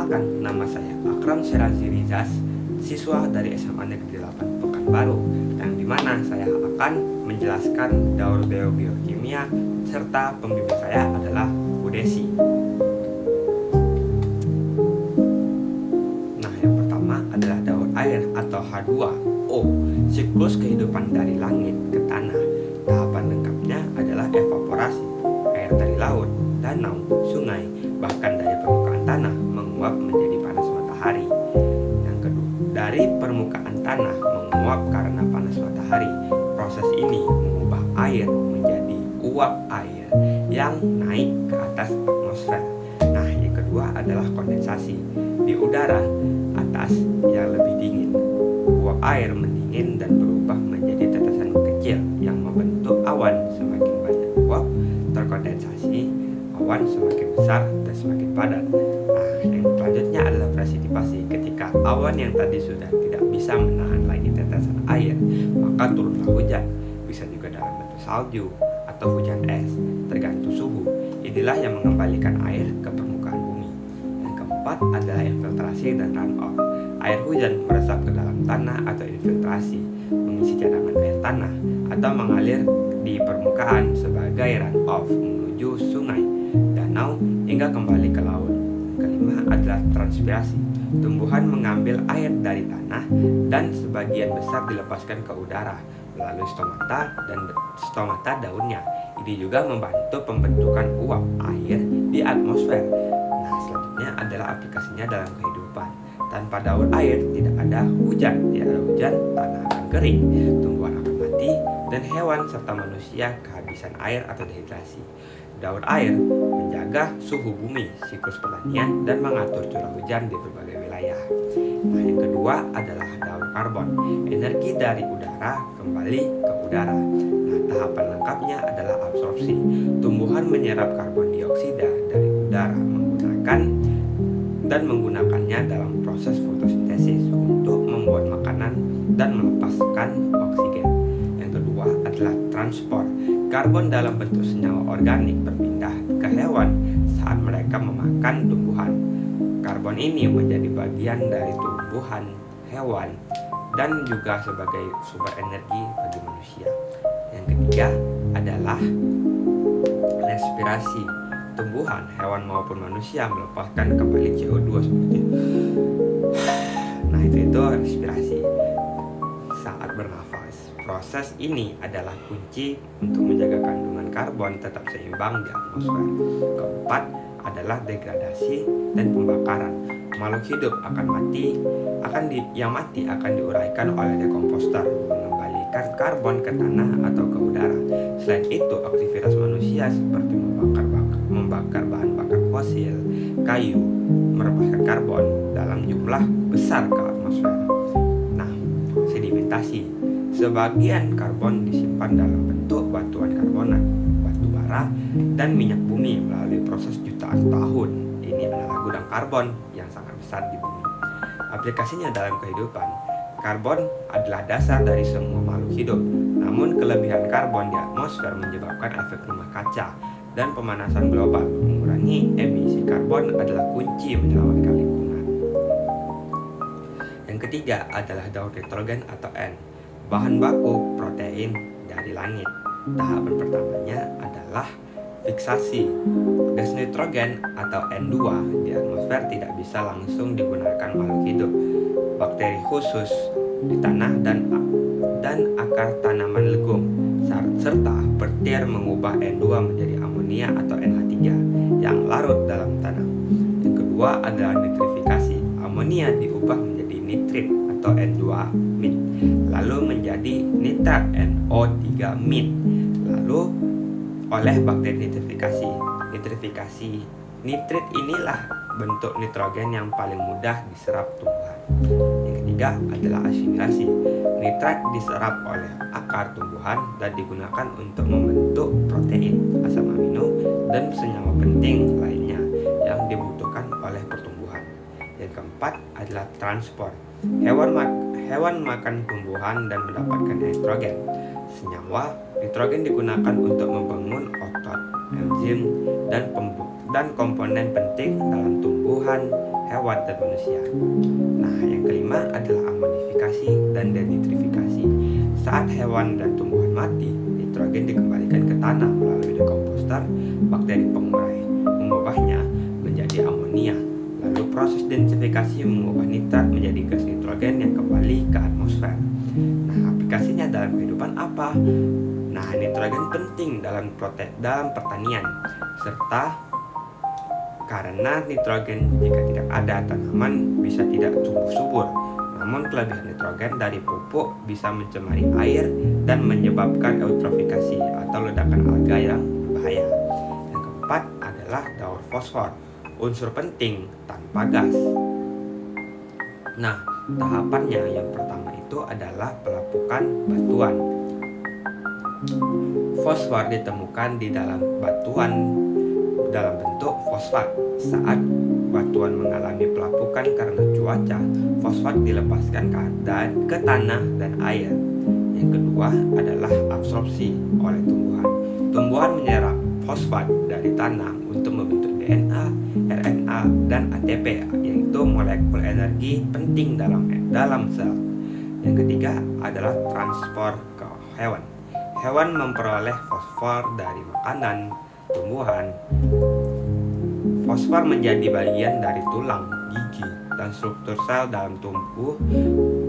Perkenalkan, nama saya Akram Syirazi Rizas, siswa dari SMA Negeri 8 Pekanbaru, yang dimana saya akan menjelaskan daur biokimia serta pembimbing saya adalah Bu Desi. Nah, yang pertama adalah daur air atau H2O, siklus kehidupan dari langit ke tanah. Tahapan lengkapnya adalah evaporasi, air dari laut, danau, sungai, bahkan dari permukaan tanah menguap menjadi panas matahari. Yang kedua, dari permukaan tanah menguap karena panas matahari. Proses ini mengubah air menjadi uap air yang naik ke atas atmosfer. Nah, yang kedua adalah kondensasi. Di udara atas yang lebih dingin, uap air mendingin dan berubah menjadi tetesan kecil yang membentuk awan. Semakin banyak uap terkondensasi, awan semakin besar dan semakin padat. Nah, yang selanjutnya adalah presipitasi. Ketika awan yang tadi sudah tidak bisa menahan lagi tetesan air, maka turunlah hujan. Bisa juga dalam bentuk salju atau hujan es, tergantung suhu. Inilah yang mengembalikan air ke permukaan bumi. Yang keempat adalah infiltrasi dan runoff. Air hujan meresap ke dalam tanah atau infiltrasi, mengisi cadangan air tanah atau mengalir di permukaan sebagai runoff menuju sungai, danau, hingga kembali ke laut. Yang kelima adalah transpirasi. Tumbuhan mengambil air dari tanah dan sebagian besar dilepaskan ke udara melalui stomata daunnya. Ini juga membantu pembentukan uap air di atmosfer. Nah, selanjutnya adalah aplikasinya dalam kehidupan. Tanpa daur air tidak ada hujan. Tidak ada hujan, tanah akan kering, tumbuhan akan mati, dan hewan serta manusia kehabisan air atau dehidrasi. Daur air menjaga suhu bumi, siklus pertanian, dan mengatur curah hujan di berbagai wilayah. Nah, yang kedua adalah daur karbon. Energi dari udara kembali ke udara. Nah, tahapan lengkapnya adalah absorpsi. Tumbuhan menyerap karbon dioksida dari udara menggunakannya dalam proses fotosintesis untuk membuat makanan dan melepaskan oksigen. Yang kedua adalah transport. Karbon dalam bentuk senyawa organik berpindah ke hewan saat mereka memakan tumbuhan. Karbon ini menjadi bagian dari tumbuhan, hewan, dan juga sebagai sumber energi bagi manusia. Yang ketiga adalah respirasi. Tumbuhan, hewan maupun manusia melepaskan kembali CO2 seperti itu. Nah, itu respirasi saat bernafas. Proses ini adalah kunci untuk menjaga kandungan karbon tetap seimbang di atmosfer. Keempat adalah degradasi dan pembakaran. Makhluk hidup yang mati akan diuraikan oleh dekomposter, mengembalikan karbon ke tanah atau ke udara. Selain itu, aktivitas manusia seperti membakar bahan bakar fosil, kayu, melepaskan karbon dalam jumlah besar ke atmosfer. Nah, sedimentasi. Sebagian karbon disimpan dalam bentuk batuan karbonat, batu bara, dan minyak bumi melalui proses jutaan tahun. Ini adalah gudang karbon yang sangat besar di bumi. Aplikasinya dalam kehidupan. Karbon adalah dasar dari semua makhluk hidup. Namun kelebihan karbon di atmosfer menyebabkan efek rumah kaca dan pemanasan global. Mengurangi emisi karbon adalah kunci menyelamatkan lingkungan. Yang ketiga adalah daur nitrogen atau N, bahan baku protein dari langit. Tahapan pertamanya adalah fiksasi. Gas nitrogen atau N2 di atmosfer tidak bisa langsung digunakan makhluk hidup. Bakteri khusus di tanah dan akar tanaman legum, serta petir mengubah N2 menjadi amonia atau NH3 yang larut dalam tanah. Yang kedua adalah nitrifikasi. Amonia diubah menjadi nitrit atau N2-mit, lalu menjadi nitrat NO3-mit, lalu oleh bakteri nitrifikasi. Nitrit inilah bentuk nitrogen yang paling mudah diserap tumbuhan. Yang ketiga adalah asimilasi. Nitrat diserap oleh akar tumbuhan dan digunakan untuk membentuk protein, asam amino, dan senyawa penting lainnya yang dibutuhkan oleh pertumbuhan. Yang keempat adalah transport. Hewan makan tumbuhan dan mendapatkan nitrogen. Senyawa nitrogen digunakan untuk membangun otot, enzim, dan komponen penting dalam tumbuhan hewan dan manusia. Nah, yang kelima adalah amonifikasi dan denitrifikasi. Saat hewan dan tumbuhan mati, nitrogen dikembalikan ke tanah melalui dekomposter, bakteri pengurai, mengubahnya menjadi amonia. Lalu proses denitrifikasi mengubah nitrat menjadi gas nitrogen yang kembali ke atmosfer. Nah, aplikasinya dalam kehidupan apa? Nah, nitrogen penting dalam pertanian, serta karena nitrogen jika tidak ada tanaman bisa tidak tumbuh subur. Namun kelebihan nitrogen dari pupuk bisa mencemari air dan menyebabkan eutrofikasi atau ledakan alga yang berbahaya. Yang keempat adalah daur fosfor, unsur penting tanpa gas. Nah, tahapannya yang pertama itu adalah pelapukan batuan. Fosfor ditemukan di dalam batuan dalam bentuk fosfat. Saat batuan mengalami pelapukan karena cuaca, fosfat dilepaskan ke tanah dan air. Yang kedua adalah absorpsi oleh tumbuhan. Tumbuhan menyerap fosfat dari tanah untuk membentuk DNA, RNA, dan ATP, yaitu molekul energi penting dalam sel. Yang ketiga adalah transport ke hewan. Hewan memperoleh fosfor dari makanan tumbuhan. Fosfor menjadi bagian dari tulang, gigi, dan struktur sel dalam tubuh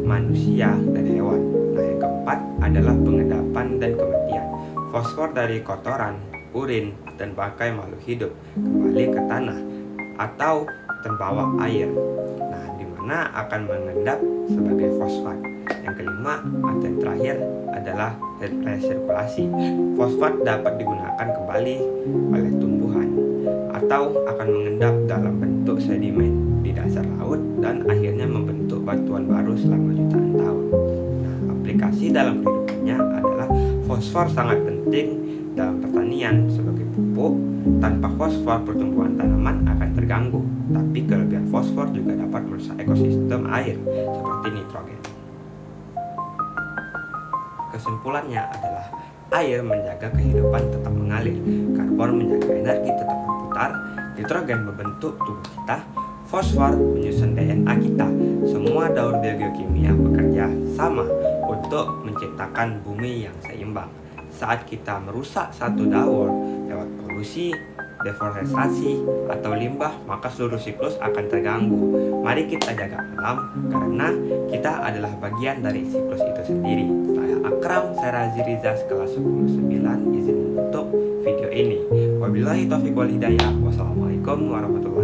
manusia dan hewan. Nah, yang keempat adalah pengendapan dan kematian. Fosfor dari kotoran, urin, dan bangkai makhluk hidup kembali ke tanah atau terbawa air. Nah, di mana akan mengendap sebagai fosfat. Yang kelima atau yang terakhir adalah resirkulasi. Fosfat dapat digunakan kembali oleh tumbuhan atau akan mengendap dalam bentuk sedimen di dasar laut dan akhirnya membentuk batuan baru selama jutaan tahun. Nah, aplikasi dalam kehidupannya adalah fosfor sangat penting dalam pertanian sebagai pupuk. Tanpa fosfor pertumbuhan tanaman akan terganggu, tapi kelebihan fosfor juga dapat merusak ekosistem air seperti nitrogen. Kesimpulannya adalah air menjaga kehidupan tetap mengalir, karbon menjaga energi tetap berputar, nitrogen membentuk tubuh kita, fosfor menyusun DNA kita. Semua daur biokimia bekerja sama untuk menciptakan bumi yang seimbang. Saat kita merusak satu daur lewat polusi, deforestasi, atau limbah, maka seluruh siklus akan terganggu. Mari kita jaga alam karena kita adalah bagian dari siklus itu sendiri. Saya Akram, saya Razi Riza, kelas 109, izin untuk video ini. Wabillahi taufiq wal hidayah. Wassalamualaikum warahmatullahi wabarakatuh.